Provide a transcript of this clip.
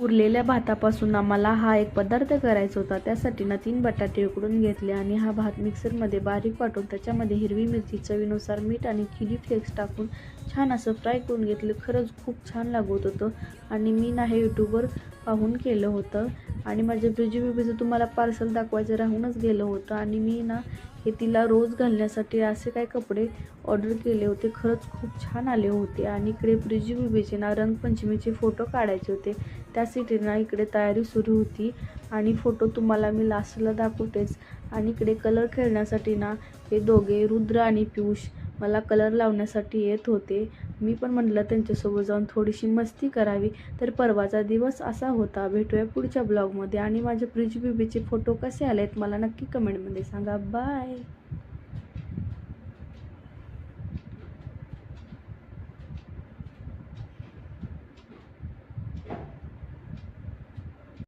उरलेल्या भातापासून आम्हाला हा एक पदार्थ करायचा होता। त्यासाठी ना 3 बटाटे उकडून घेतले आणि हा भात मिक्सरमध्ये बारीक वाटून त्याच्यामध्ये हिरवी मिरची, चवीनुसार मीठ आणि चिली फ्लेक्स टाकून छान असं फ्राय करून घेतलं। खरंच खूप छान लागत होतं आणि मी ना हे यूट्यूबवर पाहून केलं होतं आणि माझ्या बेबीचं तुम्हाला पार्सल दाखवायचं राहूनच गेलं होतं आणि मी ना हे तिला रोज घालण्यासाठी असे काही कपडे ऑर्डर केले होते। खरंच खूप छान आले होते आणि इकडे बेबीचे ना रंगपंचमीचे फोटो काढायचे होते। त्यासाठी ना इकडे तयारी सुरू होती आणि फोटो तुम्हाला मी लास्टला दाखवतेच। आणि इकडे कलर खेळण्यासाठी ना हे दोघे रुद्र आणि पियुष मला कलर लावण्यासाठी येत होते। मी पण म्हटलं त्यांच्यासोबत जाऊन थोडीशी मस्ती करावी। तर परवाचा दिवस असा होता। भेटूया पुढच्या ब्लॉगमध्ये आणि माझ्या बेबीचे फोटो कसे आलेत मला नक्की कमेंटमध्ये सांगा। बाय।